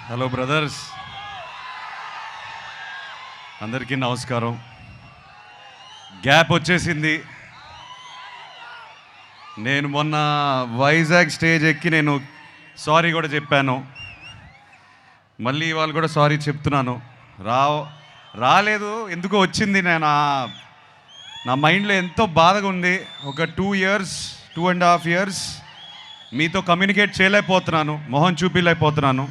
Hello brothers, అందరికీ నమస్కారం. Gap వచ్చేసింది. నేను మొన్న వైజాగ్ స్టేజ్ ఎక్కి నేను సారీ కూడా చెప్పాను. మళ్ళీ ఇవాళ కూడా సారీ చెప్తున్నాను. రాలేదు, ఎందుకో వచ్చింది. నా మైండ్లో ఎంతో బాధగా ఉంది. ఒక 2.5 years మీతో కమ్యూనికేట్ చేయలేకపోతున్నాను, మొహం చూపించలేకపోతున్నాను.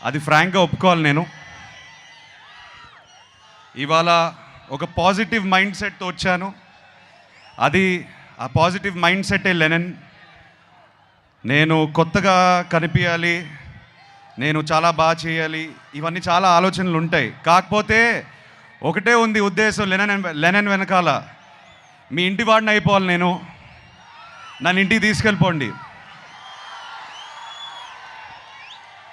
అది ఫ్రాంక్గా ఒప్పుకోవాలి. నేను ఇవాళ ఒక పాజిటివ్ మైండ్ సెట్తో వచ్చాను. ఆ పాజిటివ్ మైండ్ సెట్టే లెనన్. నేను కొత్తగా కనిపించాలి, నేను చాలా బాగా చేయాలి, ఇవన్నీ చాలా ఆలోచనలు ఉంటాయి. కాకపోతే ఒకటే ఉంది ఉద్దేశం, లెనన్ వెనకాల మీ ఇంటి వాడిని అయిపోవాలి. నన్ను ఇంటికి తీసుకెళ్ళిపోండి.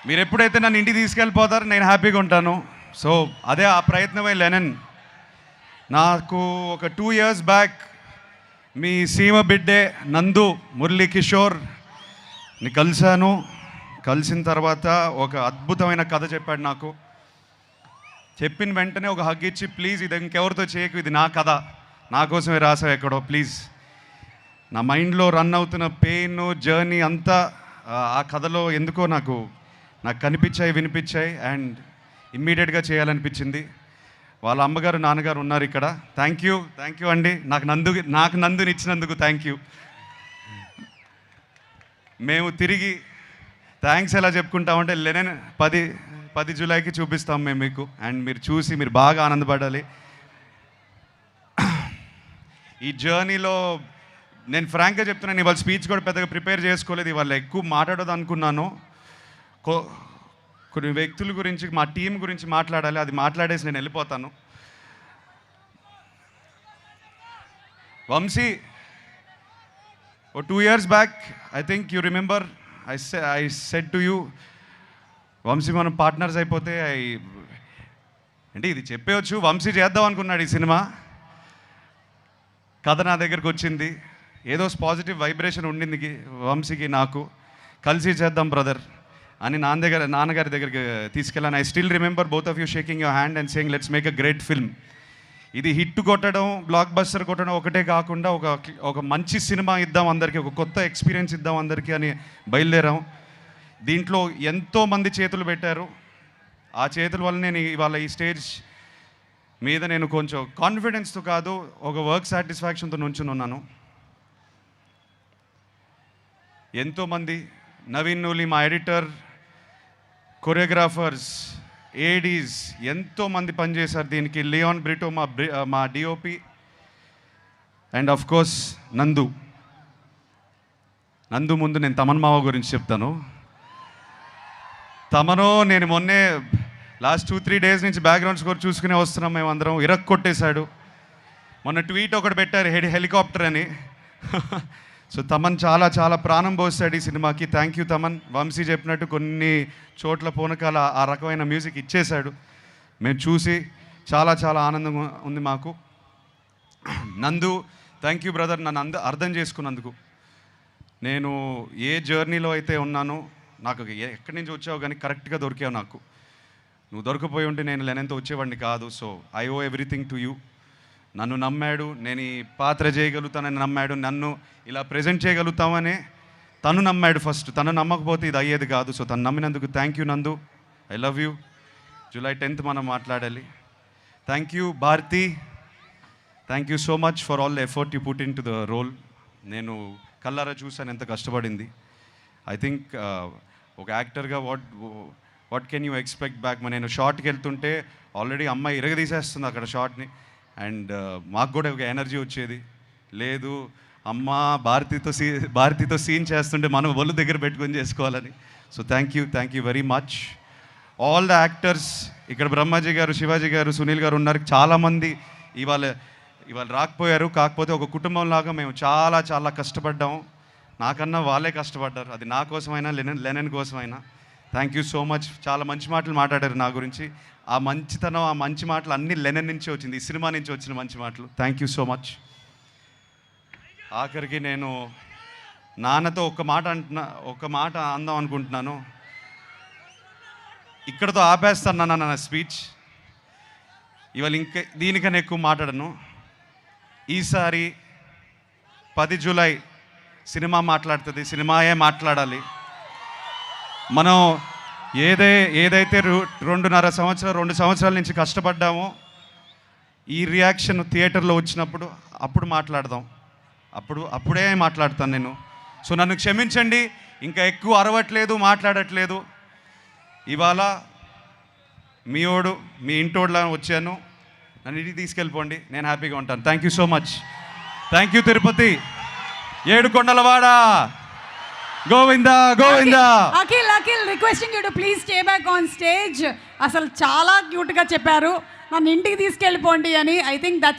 మీరు ఎప్పుడైతే నన్ను ఇంటికి తీసుకెళ్ళిపోతారో నేను హ్యాపీగా ఉంటాను. సో అదే ఆ ప్రయత్నమే లెనన్. నాకు ఒక 2 years బ్యాక్ మీ సీమ బిడ్డే నందు మురళీ కిషోర్ని కలిశాను. కలిసిన తర్వాత ఒక అద్భుతమైన కథ చెప్పాడు నాకు. చెప్పిన వెంటనే ఒక హగ్ ఇచ్చి, ప్లీజ్ ఇది ఇంకెవరితో చేయకు, ఇది నా కథ, నా కోసమే రాసావు ఎక్కడో, ప్లీజ్. నా మైండ్లో రన్ అవుతున్న పెయిన్ జర్నీ అంతా ఆ కథలో ఎందుకో నాకు కనిపించాయి, వినిపించాయి, అండ్ ఇమ్మీడియట్గా చేయాలనిపించింది. వాళ్ళ అమ్మగారు నాన్నగారు ఉన్నారు ఇక్కడ. థ్యాంక్ యూ అండి, నాకు నందుని ఇచ్చినందుకు థ్యాంక్ యూ. మేము తిరిగి థ్యాంక్స్ ఎలా చెప్పుకుంటామంటే లెనన్ 10 జూలైకి చూపిస్తాం మేము మీకు, అండ్ మీరు చూసి మీరు బాగా ఆనందపడాలి. ఈ జర్నీలో నేను ఫ్రాంక్గా చెప్తున్నాను, ఇవాళ స్పీచ్ కూడా పెద్దగా ప్రిపేర్ చేసుకోలేదు. ఇవాళ ఎక్కువ మాట్లాడదు అనుకున్నాను. కొన్ని వ్యక్తుల గురించి, మా టీం గురించి మాట్లాడాలి. అది మాట్లాడేసి నేను వెళ్ళిపోతాను. Vamshi, 2 years back I think you remember, I said to you, Vamshi మనం పార్ట్నర్స్ అయిపోతే అంటే ఇది చెప్పవచ్చు. వంశీ చేద్దాం అనుకున్నాడు ఈ సినిమా. కథ నా దగ్గరకు వచ్చింది, ఏదో పాజిటివ్ వైబ్రేషన్ ఉండింది వంశీకి నాకు. కలిసి చేద్దాం బ్రదర్ అని నాన్నగారి దగ్గరికి తీసుకెళ్ళాను. I still remember both of you shaking your hand and saying let's make a great film. ఇది హిట్ కొట్టడం, బ్లాక్ బస్టర్ కొట్టడం ఒకటే కాకుండా ఒక మంచి సినిమా ఇద్దాం అందరికీ, ఒక కొత్త ఎక్స్పీరియన్స్ ఇద్దాం అందరికీ అని బయలుదేరాం. దీంట్లో ఎంతోమంది చేతులు పెట్టారు. ఆ చేతుల వల్ల నేను ఇవాళ ఈ స్టేజ్ మీద నేను కొంచెం కాన్ఫిడెన్స్తో కాదు, ఒక వర్క్ సాటిస్ఫాక్షన్తో నుంచుని ఉన్నాను. ఎంతోమంది, నవీన్ నూలి మా ఎడిటర్, కొరియోగ్రాఫర్స్, ఏడీస్ ఎంతోమంది పనిచేశారు దీనికి. లియోన్ బ్రిటో మా డిఓపి, అండ్ ఆఫ్ కోర్స్ నందు ముందు నేను తమన్ మావ గురించి చెప్తాను. నేను మొన్నే లాస్ట్ 2-3 days నుంచి బ్యాక్గ్రౌండ్ స్కోర్ చూసుకునే వస్తున్నాం మేమందరం. కొట్టేశాడు. మొన్న ట్వీట్ ఒకటి పెట్టారు, హెలికాప్టర్ అని. సో తమన్ చాలా ప్రాణం పోస్తాడు ఈ సినిమాకి. Thank you Thaman. వంశీ చెప్పినట్టు కొన్ని చోట్ల పూనకాల ఆ రకమైన మ్యూజిక్ ఇచ్చేశాడు. మేము చూసి చాలా ఆనందంగా ఉంది మాకు. నందు, థ్యాంక్ యూ బ్రదర్, నన్ను అర్థం చేసుకున్నందుకు. నేను ఏ జర్నీలో అయితే ఉన్నానో, నాకు ఎక్కడి నుంచి వచ్చావు కానీ కరెక్ట్గా దొరికావు నాకు. నువ్వు దొరికిపోయి ఉంటే నేను లెనన్తో వచ్చేవాడిని కాదు. So I owe everything to you. నన్ను నమ్మాడు, నేను ఈ పాత్ర చేయగలుగుతానని నమ్మాడు, నన్ను ఇలా ప్రజెంట్ చేయగలుగుతామని తను నమ్మాడు ఫస్ట్. తను నమ్మకపోతే ఇది అయ్యేది కాదు. సో తను నమ్మినందుకు thank you Nandu, I love you. July 10th మనం మాట్లాడాలి. Thank you Bharathi, thank you so much for all the effort you put in to the role. నేను కల్లారా చూశాను ఎంత కష్టపడింది. ఐ థింక్ ఒక యాక్టర్గా what can you expect back. నేను షార్ట్కి వెళ్తుంటే ఆల్రెడీ అమ్మాయి ఇరగదీసేస్తుంది అక్కడ షార్ట్ని, అండ్ మాకు కూడా ఒక ఎనర్జీ వచ్చేది. లేదు అమ్మ భారతితో సీన్ చేస్తుంటే మనం ఒళ్ళు దగ్గర పెట్టుకొని చేసుకోవాలని. So thank you very much all the actors. ఇక్కడ బ్రహ్మాజీ గారు, శివాజీ గారు, సునీల్ గారు ఉన్నారు. చాలామంది ఇవాళ రాకపోయారు. కాకపోతే ఒక కుటుంబంలాగా మేము చాలా కష్టపడ్డాము. నాకన్నా వాళ్ళే కష్టపడ్డారు. అది నా కోసమైనా లెనన్ కోసమైనా. Thank you so much. చాలా మంచి మాటలు మాట్లాడారు నా గురించి. ఆ మంచితనం, ఆ మంచి మాటలు అన్నీ లెనన్ నుంచి వచ్చింది, ఈ సినిమా నుంచి వచ్చిన మంచి మాటలు. Thank you so much. ఆఖరికి నేను నాన్నతో ఒక మాట అందాం అనుకుంటున్నాను. ఇక్కడతో ఆపేస్తాను నా స్పీచ్. ఇవాళ ఇంకా దీనికన్నా ఎక్కువ మాట్లాడను. ఈసారి 10 జూలై సినిమా మాట్లాడుతుంది, సినిమాయే మాట్లాడాలి. మనం ఏదైతే 2 సంవత్సరాల నుంచి కష్టపడ్డామో ఈ రియాక్షన్ థియేటర్లో వచ్చినప్పుడు అప్పుడు మాట్లాడదాం. అప్పుడే మాట్లాడతాను నేను. సో నన్ను క్షమించండి, ఇంకా ఎక్కువ అరవట్లేదు, మాట్లాడట్లేదు. ఇవాళ మీ ఇంటోడ్లా వచ్చాను. నన్ను ఇంటికి తీసుకెళ్ళిపోండి, నేను హ్యాపీగా ఉంటాను. Thank you so much. Thank you Tirupati, ఏడుకొండలవాడ, Govinda Govinda. Akhil requesting you to please stay back on stage. అసలు చాలా క్యూట్గా చెప్పారు, నన్ను ఇంటికి తీసుకెళ్ళిపోండి అని. I think that